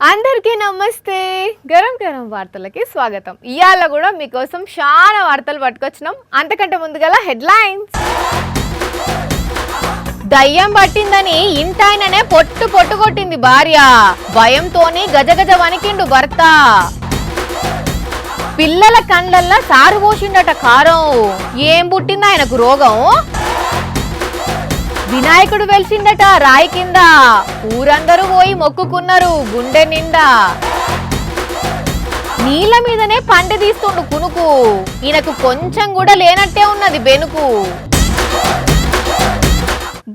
అందరికీ నమస్తే. గరం గరం వార్తలకి స్వాగతం. ఇయాల కూడా మీకోసం చాలా వార్తలు పట్టుకొచ్చినాం. అంతకంటే ముందుగా హెడ్లైన్స్. దయ్యం పట్టిందని ఇంటాయననే పొట్టు కొట్టింది భార్య. భయంతోని గజగజ వణికిండు భర్త. పిల్లల కండ్లల్లా సారు పోసిండట కారం. ఏం పుట్టింది ఆయనకు రోగం? వినాయకుడు వెలిసిండట రాయి కింద. ఊరందరూ పోయి మొక్కుకున్నారు గుండె నిండా. నీళ్ళ మీదనే పంట తీస్తుండు కునుకు. ఈయనకు కొంచెం కూడా లేనట్టే ఉన్నది బెనుకు.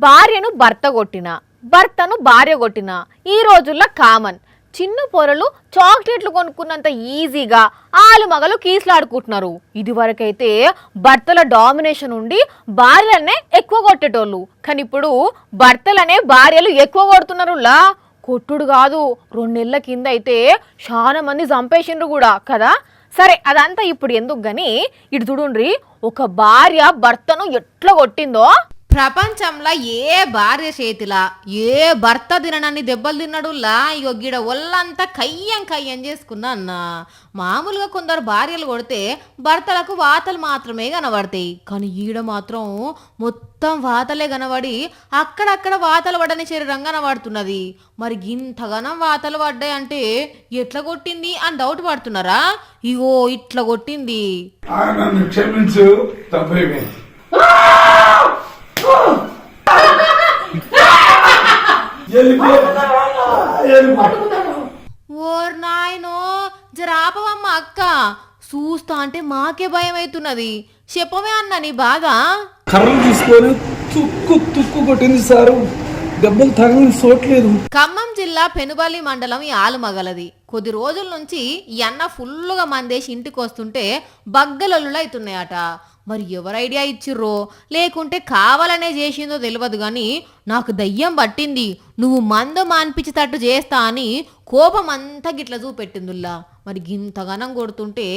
భార్యను భర్త కొట్టిన, భర్తను భార్య కొట్టిన ఈ రోజుల్లో కామన్. చిన్న పొరలు చాక్లెట్లు కొనుక్కున్నంత ఈజీగా ఆలు మగలు కీసులాడుకుంటున్నారు. ఇది వరకైతే భర్తల డామినేషన్ ఉండి భార్యలనే ఎక్కువ కొట్టేటోళ్ళు. కానీ ఇప్పుడు భర్తలనే భార్యలు ఎక్కువ కొడుతున్నారులా. కొట్టుడు కాదు, 2 నెలల కింద అయితే చాలా మంది చంపేసిండ్రు కూడా కదా. సరే అదంతా ఇప్పుడు ఎందుకు గాని ఇటు చూడుండ్రి, ఒక భార్య భర్తను ఎట్లా కొట్టిందో. ప్రపంచంలో ఏ భార్య చేతిలా ఏ భర్త తిననన్ని దెబ్బలు తిన్నాడులా. ఇగో గిడ ఒళ్ళంతా కయ్యం చేసుకున్నా అన్న. మామూలుగా కొందరు భార్యలు కొడితే భర్తలకు వాతలు మాత్రమే కనబడతాయి, కానీ ఈడ మాత్రం మొత్తం వాతలే కనబడి అక్కడక్కడ వాతలు పడని శరీరం కనబడుతున్నది. మరి ఇంతగానం వాతలు పడ్డాయంటే ఎట్లా కొట్టింది అని డౌట్ పడుతున్నారా? ఇగో ఇట్లా కొట్టింది. క్షమించు, తప్పేమి. ఓర్ నాయనో, జరాపవమ్మ అక్క, చూస్తా అంటే మాకే భయం అవుతున్నది. చెప్పమే అన్న నీ బాధ. కర్రలు తీసుకొని తుక్కు కొట్టింది సారు. దెబ్బలు తగలని చోట్లేదు. ఖమ్మం జిల్లా పెనుబల్లి మండలం ఆలుమగలది. కొద్ది రోజుల నుంచి ఈ అన్న ఫుల్లుగా మందేసి ఇంటికి వస్తుంటే బగ్గలొల్లులు అవుతున్నాయట. మరి ఎవరు ఐడియా ఇచ్చిర్రో లేకుంటే కావాలనే చేసిందో తెలియదు కానీ నాకు దయ్యం పట్టింది, నువ్వు మందు మాన్పించేటట్టు చేస్తా అని కోపం అంతా గిట్ల చూపెట్టిందిల్లా. మరి గింతగానం కొడుతుంటే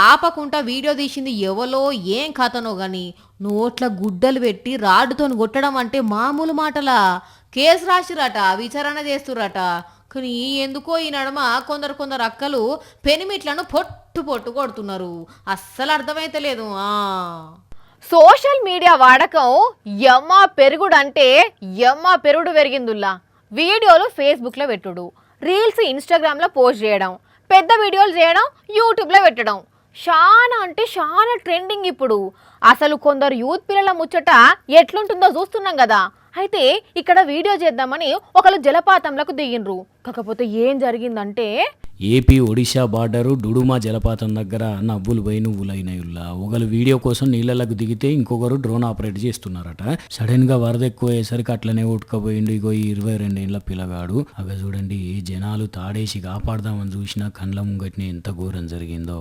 ఆపకుండా వీడియో తీసింది ఎవలో ఏం కథనో గాని నోట్ల గుడ్డలు పెట్టి రాడ్డుతో కొట్టడం అంటే మామూలు మాటలా. కేసు రాసిరట, విచారణ చేస్తురట. కానీ ఎందుకో ఈ నడమ కొందరు అక్కలు పెనిమిట్లను పొట్టు కొడుతున్నారు. అస్సలు అర్థమైతలేదు. సోషల్ మీడియా వాడకం పెరుగుడంటే పెరుగుడు పెరిగిందుల్లా. వీడియోలు ఫేస్బుక్లో పెట్టుడు, రీల్స్ ఇన్స్టాగ్రామ్లో పోస్ట్ చేయడం, పెద్ద వీడియోలు చేయడం, యూట్యూబ్లో పెట్టడం చాలా అంటే చాలా ట్రెండింగ్ ఇప్పుడు. అసలు కొందరు యూత్ పిల్లల ముచ్చట ఎట్లుంటుందో చూస్తున్నాం కదా. అయితే ఇక్కడ వీడియో చేద్దామని ఒకరు జలపాతంలోకి దిగిండ్రు. కాకపోతే ఏం జరిగిందంటే ఏపీ ఒడిశా బార్డరు డుడుమా జలపాతం దగ్గర నవ్వులు పోయి నువ్వులైనయుల్లా. ఒకరు వీడియో కోసం నీళ్ళకు దిగితే ఇంకొకరు డ్రోన్ ఆపరేట్ చేస్తున్నారట. సడన్ గా వరద ఎక్కువ అయ్యేసరికి అట్లనే ఉట్టుకపోయిండు ఇగో 22 ఏళ్ల పిల్లగాడు. అగ చూడండి, జనాలు తాడేసి కాపాడదామని చూసినా కండ్ల ముంగటిని ఎంత ఘోరం జరిగిందో.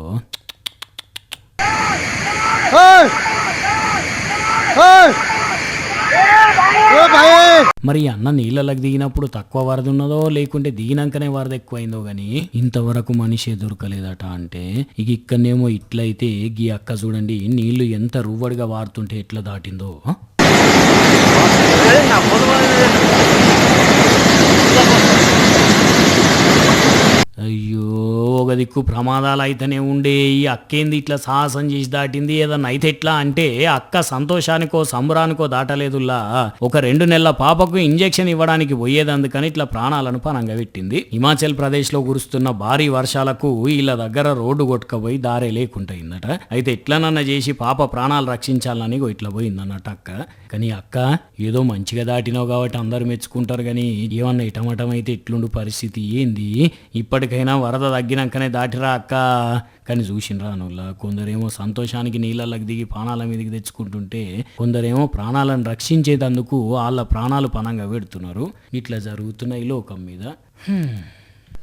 మరి అన్న నీళ్ళకి దిగినప్పుడు తక్కువ వరద ఉన్నదో లేకుంటే దిగినాకనే వరద ఎక్కువైందో గాని ఇంతవరకు మనిషి దొరకలేదట. అంటే ఇక ఇక్కడనేమో ఇట్లయితే గీ అక్క చూడండి నీళ్లు ఎంత రువ్వడిగా వారుతుంటే ఎట్లా దాటిందో. అయ్యో, ఒక దిక్కు ప్రమాదాలు అయితేనే ఉండే ఈ అక్కేంది ఇట్లా సాహసం చేసి దాటింది. ఏదన్నా అయితే ఎట్లా అంటే అక్క సంతోషానికో సంబరానికో దాటలేదుల్లా. ఒక 2 నెలల పాపకు ఇంజెక్షన్ ఇవ్వడానికి పోయేది, అందుకని ఇట్లా ప్రాణాలను పనంగా పెట్టింది. హిమాచల్ ప్రదేశ్ లో కురుస్తున్న భారీ వర్షాలకు వీళ్ళ దగ్గర రోడ్డు కొట్టుకపోయి దారే లేకుంటయిందట. అయితే ఎట్లనన్నా చేసి పాప ప్రాణాలు రక్షించాలని ఇట్లా పోయిందన్నట్టు అక్క. కానీ అక్క ఏదో మంచిగా దాటినావు కాబట్టి అందరు మెచ్చుకుంటారు, కానీ ఏమన్నా ఇటమటం అయితే ఎట్లుండు పరిస్థితి ఏంది? ఇప్పటికైనా వరద తగ్గినాకనే దాటిరా అక్క. కానీ చూసినరా నువ్వులా, కొందరేమో సంతోషానికి నీళ్ళకి దిగి ప్రాణాల మీదకి తెచ్చుకుంటుంటే కొందరేమో ప్రాణాలను రక్షించేందుకు వాళ్ళ ప్రాణాలు పనంగా పెడుతున్నారు. ఇట్లా జరుగుతున్నాయి లోకం మీద.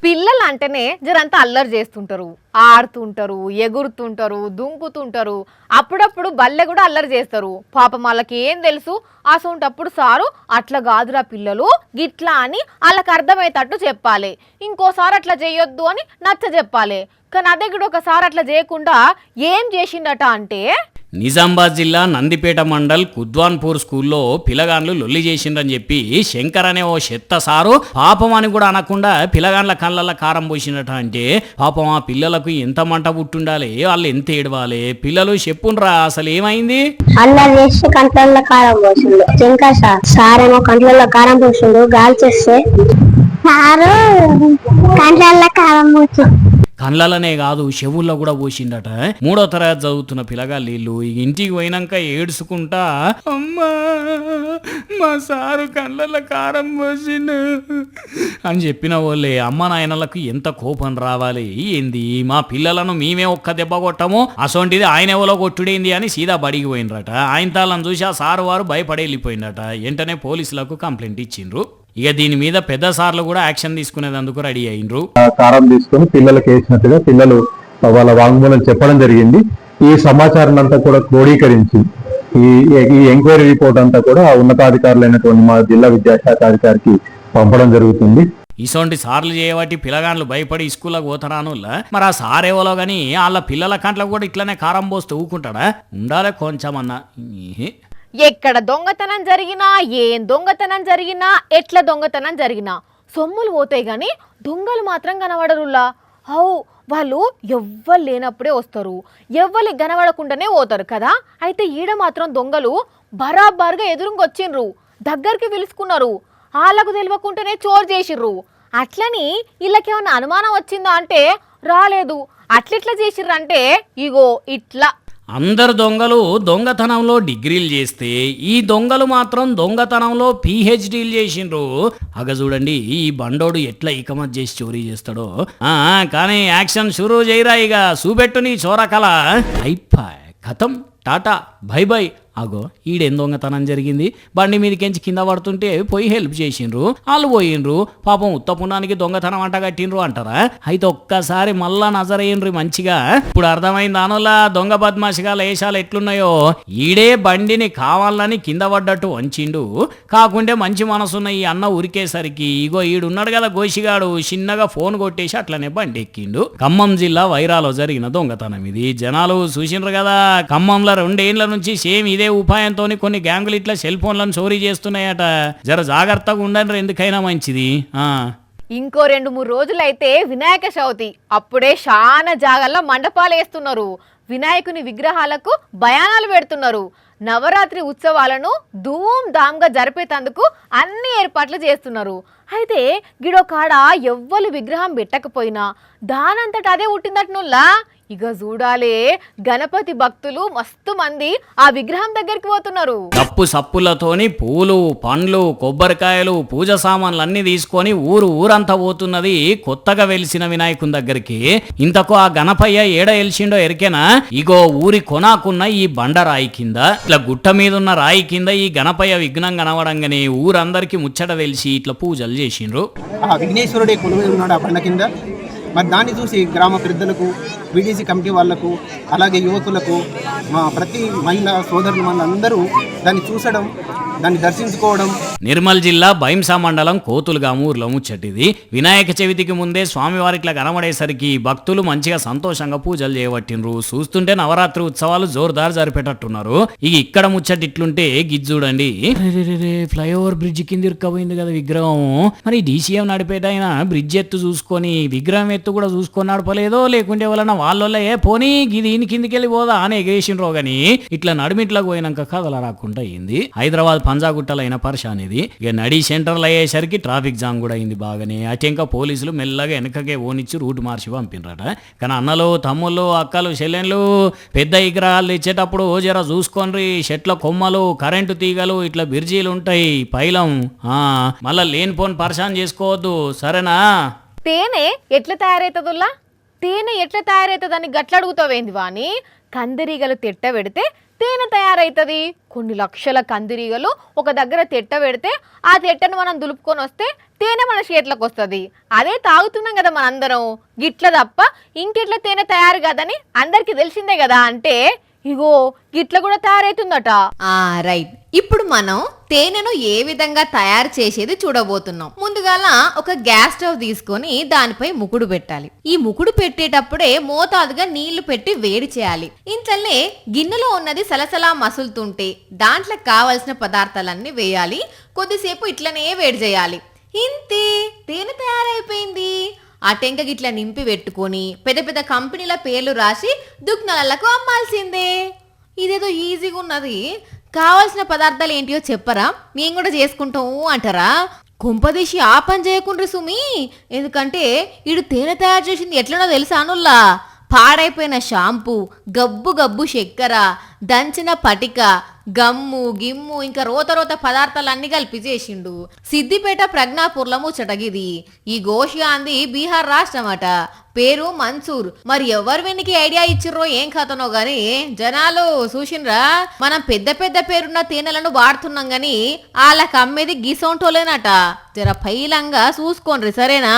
పిల్లలు అంటేనే జరంతా అల్లరి చేస్తుంటారు, ఆడుతుంటారు, ఎగురుతుంటారు, దుంకుతుంటారు. అప్పుడప్పుడు బల్లె కూడా అల్లరి చేస్తారు. పాపం వాళ్ళకి ఏం తెలుసు? అసొంటప్పుడు సారు అట్లా కాదురా పిల్లలు గిట్లా అని వాళ్ళకి అర్థమయ్యేటట్టు చెప్పాలి. ఇంకోసారి అట్లా చేయొద్దు అని నచ్చ చెప్పాలి. కానీ అదే కూడా ఒకసారి అట్లా చేయకుండా ఏం చేసిండట అంటే నిజామాబాద్ జిల్లా నందిపేట మండల్ కుద్వాన్పూర్ స్కూల్లో పిల్లగాండ్లు లొల్లి చేసిండ్రని చెప్పి శంకర్ అనే ఓ చెత్త సారు పాపం అని కూడా అనకుండా పిల్లగాండ్ల కళ్ళల్లో కారం పోసిండట. అంటే పాపం ఆ పిల్లలకు ఎంత మంట పుట్టుండాలి, వాళ్ళు ఎంత ఏడవాలి. పిల్లలు చెప్పుండ్రా అసలు ఏమైంది? అల్లరి చేసి కంట్లలో కారం పోసిండు శంకర్ సారేమో కంట్లలో కారం పోసిండు. గాలి చేస్తే సారు కంట్లలో కారం పోసి కళ్ళలనే కాదు చెవుల్లో కూడా పోసిండట. 3వ తరగతి చదువుతున్న పిల్లగాళ్ళు వీళ్ళు ఇంటికి పోయినాక ఏడుచుకుంటా, అమ్మా మా సారు కళ్ళల్లో కారం పోసిండు అని చెప్పిన వాళ్ళే అమ్మ నాయనలకు ఎంత కోపం రావాలి. ఏంది మా పిల్లలను మేమే ఒక్క దెబ్బ కొట్టము, అసొంటిది ఆయన ఎవరో కొట్టుడేంది అని సీదా బడికి పోయినరట. ఆయన తాళ్ళని చూసి ఆ సారు వారు భయపడి వెళ్ళిపోయిందట. వెంటనే పోలీసులకు కంప్లైంట్ ఇచ్చిండ్రు. ఇక దీని మీద పెద్ద సార్లు కూడా యాక్షన్ తీసుకునేందుకు రెడీ అయ్యిండ్రు. కారం తీసుకుని పిల్లలకు వేసినట్టుగా పిల్లలు వాళ్ళ వాంగ్మూలం చెప్పడం జరిగింది. ఈ సమాచారం అంతా కూడా క్రోడీకరించి ఈ ఎంక్వైరీ రిపోర్ట్ అంతా కూడా ఉన్నతాధికారులైనటువంటి మా జిల్లా విద్యాశాఖ అధికారికి పంపడం జరుగుతుంది. ఇసొంటి సార్లు చేయబట్టి పిల్లగాళ్ళు భయపడి స్కూల్కి పోతారాను. మరి ఆ సార్ ఏవోలో గానీ వాళ్ళ పిల్లల కంట్లో కూడా ఇట్లనే కారం పోస్తూ ఊకుంటాడా? ఉండాలి కొంచెమన్నా. ఎక్కడ దొంగతనం జరిగినా, ఏం దొంగతనం జరిగినా, ఎట్లా దొంగతనం జరిగినా సొమ్ములు పోతాయి కానీ దొంగలు మాత్రం కనబడరులా. వాళ్ళు ఎవ్వరు లేనప్పుడే వస్తారు, ఎవ్వరు కనబడకుండానే పోతారు కదా. అయితే ఈడ మాత్రం దొంగలు బరాబర్గా ఎదురుకొచ్చిండ్రు, దగ్గరికి పిలుచుకున్నారు. వాళ్ళకు తెలియకుండానే చోరు చేసిర్రు. అట్లని వీళ్ళకేమన్నా అనుమానం వచ్చిందా అంటే రాలేదు. అట్లెట్లా చేసిర్రంటే ఇగో ఇట్లా. అందరు దొంగలు దొంగతనంలో డిగ్రీలు చేస్తే ఈ దొంగలు మాత్రం దొంగతనంలో PhDలు చేసిండ్రు. అగ చూడండి ఈ బండోడు ఎట్లా ఇకమత్ చేసి చోరీ చేస్తాడో. కానీ యాక్షన్ షురూ చేయరా, ఇక చూపెట్టు నీ చోరకల. అయిపోయి కథం, టాటా బై బై. అగో ఈడేం దొంగతనం జరిగింది, బండి మీదకించి కింద పడుతుంటే పోయి హెల్ప్ చేసిండ్రు, వాళ్ళు పోయిండ్రు. పాపం ఉత్తపుణానికి దొంగతనం అంట కట్టిండ్రు అంటారా? అయితే ఒక్కసారి మళ్ళా నజరయ్యిండ్రు మంచిగా. ఇప్పుడు అర్థమైంది దానివల్ల దొంగ బద్మాషిగా లేశాలు ఎట్లున్నాయో. ఈడే బండిని కావాలని కింద పడ్డట్టు వంచిండు. కాకుంటే మంచి మనసున్న ఈ అన్న ఉరికేసరికి ఇగో ఈడున్నాడు కదా గోషిగాడు, చిన్నగా ఫోన్ కొట్టేసి అట్లనే బండి ఎక్కిండు. ఖమ్మం జిల్లా వైరాలో జరిగిన దొంగతనం ఇది. జనాలు చూసిండ్రు కదా, ఖమ్మంలో 2 ఏళ్ల నుంచి సేమ్ ఇదే ఉపాయంతో కొన్ని గ్యాంగులు ఇట్లా సెల్ ఫోన్లను చోరీ చేస్తున్నాయట. జర జాగ్రత్తగా ఉండండి, ఎందుకైనా మంచిది. ఇంకో 2-3 రోజులైతే వినాయక చవితి. అప్పుడే చాలా జాగాల్లో మండపాలు వేస్తున్నారు, వినాయకుని విగ్రహాలకు భయానాలు పెడుతున్నారు. నవరాత్రి ఉత్సవాలను ధూమ్ ధామ్గా జరిపేటందుకు అన్ని ఏర్పాట్లు చేస్తున్నారు. అయితే గిడో కాడ ఎవ్వరు విగ్రహం పెట్టకపోయినా దానంతట అదే పుట్టిందట్నుల్లా. ఇక చూడాలే గణపతి భక్తులు మస్తు మంది ఆ విగ్రహం దగ్గరికి పోతున్నారు. తప్పు సప్పులతోని పూలు, పండ్లు, కొబ్బరికాయలు, పూజ సామాన్లు అన్ని తీసుకొని ఊరంతా పోతున్నది కొత్తగా వెలిసిన వినాయకుని దగ్గరికి. ఇంతకు ఆ గణపయ్య ఏడ వెలిసిండో ఎరికేనా? ఇగో ఊరి కొనాకున్న ఈ బండరాయి కింద, ఇట్లా గుట్ట మీద ఉన్న రాయి కింద ఈ గణపయ్య విఘ్నం కనవడంగానే ఊరందరికి ముచ్చట తెలిసి ఇట్లా పూజలు చేసిండ్రు. విఘ్నేశ్వరుడే కొలువై ఉన్నాడు ఆ బండ కింద. మరి దాన్ని చూసి గ్రామ పెద్దలకు, వీడీసీ కమిటీ వాళ్లకు, అలాగే యువకులకు, మా ప్రతి మహిళా సోదరులు అందరూ దాన్ని చూసడం, దాన్ని దర్శించుకోవడం. నిర్మల్ జిల్లా బైంసా మండలం కోతులుగాము ఊర్లో ముచ్చటిది. వినాయక చవితికి ముందే స్వామివారి ఇట్లా కనబడేసరికి భక్తులు మంచిగా సంతోషంగా పూజలు చేయబట్టిండ్రు. చూస్తుంటే నవరాత్రి ఉత్సవాలు జోర్దార్ జరిపేటట్టున్నారు. ఇక ఇక్కడ ముచ్చటి ఇట్లుంటే గిజ్ చూడండి, ఫ్లైఓవర్ బ్రిడ్జ్ కింద ఇరుక్కపోయింది కదా విగ్రహం. మరి DCM నడిపేట ఆయన బ్రిడ్జ్ ఎత్తు చూసుకొని విగ్రహం ఎత్తు కూడా చూసుకొని నడపలేదో, లేకుంటే వలన వాళ్ళ పోనీ దీని కిందికి వెళ్ళి పోదా అని ఎగరేసిండ్రో గాని ఇట్లా నడిమిట్లకు పోయినాక కథల రాకుండా అయింది. హైదరాబాద్ పంజాగుట్టలైన పరిశాన్ ఇది. ఇక నడి సెంటర్లు అయ్యేసరికి ట్రాఫిక్ జామ్ కూడా అయింది బాగానే. అటెంక పోలీసులు మెల్లగా వెనకకే ఓనిచ్చి రూట్ మార్చి పంపినరట. కానీ అన్నలు, తమ్ముళ్ళు, అక్కలు, చెల్లెళ్ళు పెద్ద విగ్రహాలు ఇచ్చేటప్పుడు జర చూసుకోండి. చెట్ల కొమ్మలు, కరెంటు తీగలు, ఇట్లా బిర్జీలు ఉంటాయి, పైలం. మళ్ళా లేనిపోని పరిశాన్ చేసుకోవద్దు, సరేనా? తేనె ఎట్లా తయారైతుందిలా? తేనె ఎట్లా తయారైతుందని గట్లడుగుతావేంది వాని? కందిరీగలు తెట్ట పెడితే తేనె తయారైతుంది. కొన్ని లక్షల కందిరీగలు ఒక దగ్గర తెట్ట పెడితే ఆ తెట్టను మనం దులుపుకొని వస్తే తేనె మన చేతులకు వస్తుంది. అదే తాగుతున్నాం కదా మనందరం. గిట్ల తప్ప ఇంకెట్లా తేనె తయారు కాదని అందరికీ తెలిసిందే కదా. అంటే ఇగో గిట్ల కూడా తయారైతుందట. రైట్. ఇప్పుడు మనం తేనెను ఏ విధంగా తయారు చేసేది చూడబోతున్నాం. ముందుగాల ఒక గ్యాస్ స్టవ్ తీసుకొని దానిపై ముకుడు పెట్టాలి. ఈ ముకుడు పెట్టేటప్పుడే మోతాదుగా నీళ్లు పెట్టి వేడి చేయాలి. ఇంట్లనే గిన్నెలో ఉన్నది సలసలా మసులుతుంటే దాంట్లో కావలసిన పదార్థాలన్నీ వేయాలి. కొద్దిసేపు ఇట్లనే వేడి చేయాలి. ఇంతే, తేనె తయారైపోయింది. ఆ టెంక గిట్ల నింపి పెట్టుకొని పెద్ద పెద్ద కంపెనీల పేర్లు రాసి దుకాణాలకు అమ్మాల్సిందే. ఇదేదో ఈజీగా ఉన్నది. కావాల్సిన పదార్థాలు ఏంటియో చెప్పరా, మేము కూడా చేసుకుంటాము అంటారా? కుంపదీసి ఆ పని చేయకుండ్రి సుమి. ఎందుకంటే ఇడు తేనె తయారు చేసింది ఎట్లనో తెలుసా అనుల్లా? పాడైపోయిన షాంపూ, గబ్బు గబ్బు చక్కెర, దంచిన పటిక, గమ్ము గిమ్ము ఇంకా రోత పదార్థాలన్నీ కలిపి చేసిండు. సిద్దిపేట ప్రజ్ఞాపూర్ల ముచ్చటగిది. ఈ గోషియాంది బీహార్ రాష్ట్రం అట. పేరు మన్సూర్. మరి ఎవరు వెనికి ఐడియా ఇచ్చిర్రో ఏం కథనో గాని జనాలు చూసిండ్రా, మనం పెద్ద పెద్ద పేరున్న తేనెలను వాడుతున్నాం గాని వాళ్ళకి అమ్మేది గీసోంటోలేనట. జర పైలంగా చూసుకోండి సరేనా?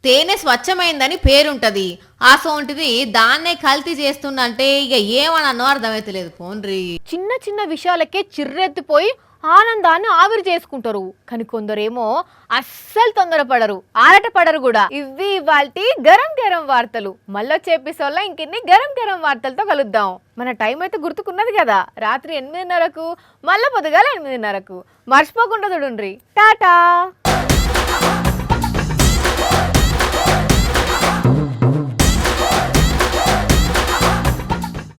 తేనె స్వచ్ఛమైందని పేరుంటది, ఆ సోంటిది దాన్నే కల్తీ చేస్తుందంటే ఇక ఏమనో అర్థమైతలేదు. పోన్రి. చిన్న చిన్న విషయాలకే చిర్రెత్తిపోయి ఆనందాన్ని ఆవిరి చేసుకుంటారు. కానీ కొందరేమో అస్సలు తొందరపడరు, ఆరాటపడరు కూడా. ఇవి ఇవాల్టి గరం గరం వార్తలు. మళ్ళొచ్చే ఎపిసోడ్లో ఇంకెన్ని గరం గరం వార్తలతో కలుద్దాం. మన టైం అయితే గుర్తుకున్నది కదా, రాత్రి 8:30కు, మళ్ళీ పొద్దుగాల 8:30కు. మర్చిపోకుండా చూడుండ్రి. టాటా.